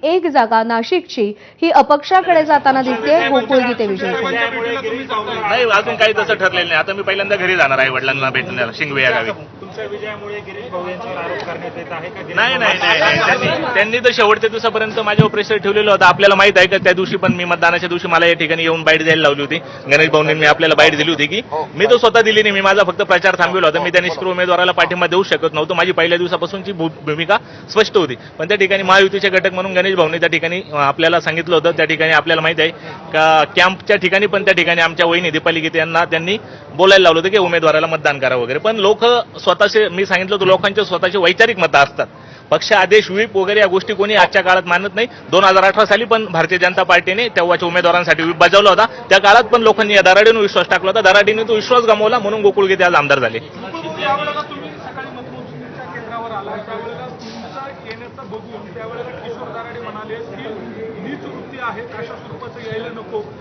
एक जागा नाशिकची ही अपक्षाकडे जाताना दिसते. गोकुळ गीते विजयी झाले. नाही, अजून काही तसं ठरलेलं नाही. आता मी पहिल्यांदा घरी जाणार आहे वडिलांना भेटण्याला शिंगवे या गावी. तुमच्या विजयामुळे गिरीश भाऊ यांच्यावर आरोप करण्यात येत आहे का? नाही नाही नाही, त्यांनी तर शेवटच्या दिवसापर्यंत माझ्यावर प्रेशर ठेवलेलं होतं. आपल्याला माहित आहे का त्या दिवशी पण मी मतदानाच्या दिवशी मला या ठिकाणी येऊन बाईट द्यायला लावली होती. गणेश भाऊंनी मी आपल्याला बाईट दिली होती की मी तो स्वतः दिली नाही. मी माझा फक्त प्रचार थांबवला होता. मी त्या निष्क्रिय उमेदवाराला पाठिंबा देऊ शकत नव्हतो. माझी पहिल्या दिवसापासूनची भूमिका स्पष्ट होती. पण त्या ठिकाणी महायुतीचे घटक म्हणून गणेश भाऊंनी त्या ठिकाणी आपल्याला सांगितलं होतं. त्या ठिकाणी आपल्याला माहित आहे का कॅम्पच्या ठिकाणी पण त्या ठिकाणी आमच्या वहिनी दीपाली गीते यांना त्यांनी बोलायला लावलं होतं की उमेदवाराला मतदान करा वगैरे. पण लोक स्वतःचे, मी सांगितलं होतं, लोकांचे स्वतःचे वैचारिक मतं असतात. पक्ष आदेश व्हीप वगैरे या गोष्टी कोणी आजच्या काळात मानत नाही. 2018 साली पण भारतीय जनता पार्टीने तेव्हाच्या उमेदवारांसाठी व्हीप बजावला होता. त्या काळात पण लोकांनी या दराडीने विश्वास टाकला होता. दराडीने तो विश्वास गमावला म्हणून गोकुळ गीते आज आमदार झाले.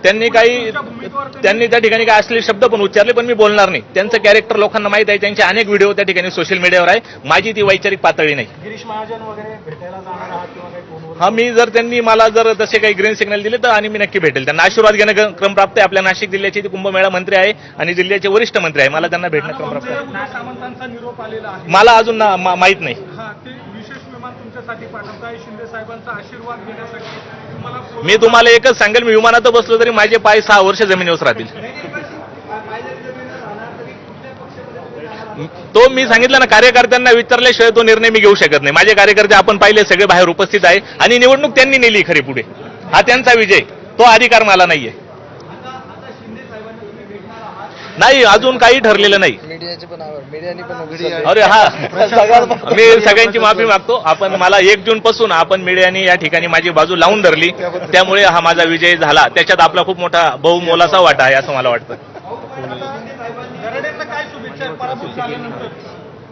त्यांनी त्या ठिकाणी काय असलेले शब्द पण उच्चारले, पण मी बोलणार नाही. त्यांचं कॅरेक्टर लोकांना माहित आहे. त्यांचे अनेक व्हिडिओ त्या ठिकाणी सोशल मीडियावर आहे. माझी ती वैचारिक पातळी नाही. गिरीश महाजन वगैरे भेटायला जाणार आहात किंवा काही फोनवर? हा, मी जर त्यांनी मला जर तसे काही ग्रीन सिग्नल दिले तर आणि मी नक्की भेटेल. त्यांना आशीर्वाद घेणं क्रमप्राप्त आहे. आपल्या नाशिक जिल्ह्याचे ते कुंभमेळा मंत्री आहे आणि जिल्ह्याचे वरिष्ठ मंत्री आहे. मला त्यांना भेटणं क्रमप्राप्त आहे. सामंतांचा निरोप आलेला आहे. मला अजून माहित नाही. ते विशेष विमान तुमच्यासाठी पाठवताय शिंदे साहेबांचा आशीर्वाद घेण्यासाठी. मी तुम्हाला एकच सांगेल, मी विमानात बसलो तरी माझे पाय 6 वर्ष जमिनीवर राहतील. तो मी सांगितलं ना, कार्यकर्त्यांना विचारल्याशिवाय तो निर्णय मी घेऊ शकत नाही. माझे कार्यकर्ते आपण पाहिले सगळे बाहेर उपस्थित आहे आणि निवडणूक त्यांनी नेली खरी पुढे. हा त्यांचा विजय, तो अधिकार मला नाहीये. नाही, अजून काही ठरलेलं नाही. अरे हा, मी सगळ्यांची माफी मागतो. आपण मला 1 जून पासून आपण मीडियाने या ठिकाणी माझी बाजू लावून धरली, त्यामुळे हा माझा विजय झाला. त्याच्यात आपला खूप मोठा बहुमोलाचा वाटा आहे असं मला वाटतं. काय शुभेच्छा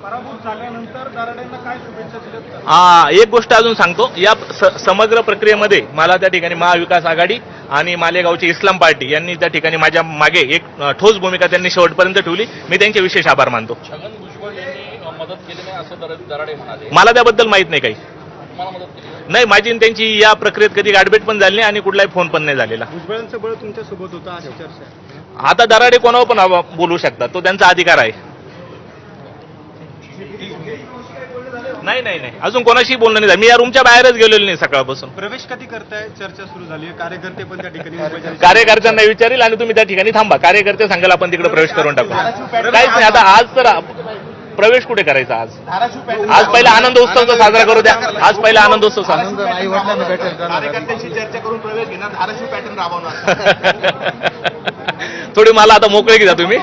पराभूत झाल्यानंतर दराडेंना काय शुभेच्छा दिल्यात? हा, एक गोष्ट अजून सांगतो. या समग्र प्रक्रियेमध्ये मला त्या ठिकाणी महाविकास आघाडी आणि मालेगावची इस्लाम पार्टी यांनी त्या ठिकाणी माझ्या मागे एक ठोस भूमिका त्यांनी शेवटपर्यंत ठेवली. मी त्यांचे विशेष आभार मानतो. छगन भुजबळ यांनी मदत केली नाही असं दराडे म्हणाले. मला त्याबद्दल माहित नाही काही. तुम्हाला मदत केली नाही, माझी आणि त्यांची या प्रक्रियेत कधी गाठभेट पण झाली नाही आणि कुठलाही फोन पण नाही झालेला. भुजबळांचं बळ तुमच्या सोबत होतं अशी चर्चा. आता दराडे कोणावर पण बोलू शकतात, तो त्यांचा अधिकार आहे. नाही नाही नाही, अजून कोणाशी बोलणं नाही झालं. मी या रूमच्या बाहेरच गेलेलो नाही सकाळपासून. प्रवेश कधी करताय चर्चा सुरू झाली आहे. कार्यकर्ते पण त्या ठिकाणी कार्यकर्त्यांना विचारेल आणि तुम्ही त्या ठिकाणी थांबा. कार्यकर्ते सांगाल आपण तिकडे प्रवेश करून टाकू. काहीच नाही. आता आज तर प्रवेश कुठे करायचा? आज पहिला आनंद उत्सव साजरा करू द्या. आज पहिला आनंद उत्सव कार्यकर्त्यांशी चर्चा करून प्रवेश घेणार. धाराशिव पॅटर्न राबवणार. थोडी मला आता मोकळे घ्या तुम्ही.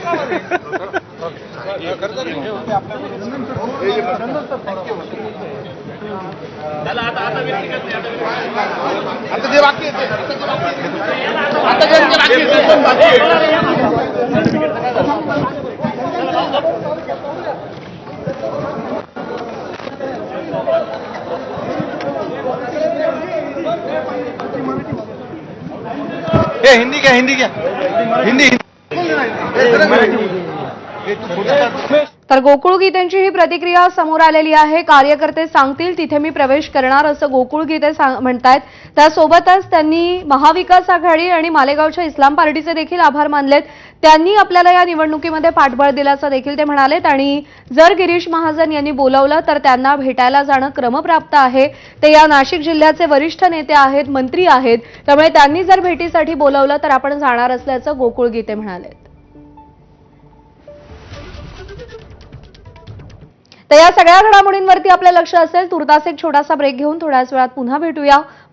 हिंदी क्या हिंदी क्या हिंदी तर गोकुळ गीतेंची ही प्रतिक्रिया समोर आलेली आहे. कार्यकर्ते सांगतील तिथे मी प्रवेश करणार असं गोकुळ गीते म्हणतायत. त्यासोबतच त्यांनी महाविकास आघाडी आणि मालेगावच्या इस्लाम पार्टीचे देखील आभार मानलेत. त्यांनी आपल्याला या निवडणुकीमध्ये पाठबळ दिल्याचं देखील ते म्हणालेत. आणि जर गिरीश महाजन यांनी बोलावलं तर त्यांना भेटायला जाणं क्रमप्राप्त आहे. ते या नाशिक जिल्ह्याचे वरिष्ठ नेते आहेत, मंत्री आहेत. त्यामुळे त्यांनी जर भेटीसाठी बोलावलं तर आपण जाणार असल्याचं गोकुळ गीते म्हणालेत. तर या सगळ्या घडामोडींवरती आपलं लक्ष असेल. तुर्तास एक छोटासा ब्रेक घेऊन थोड्याच वेळात पुन्हा भेटूया.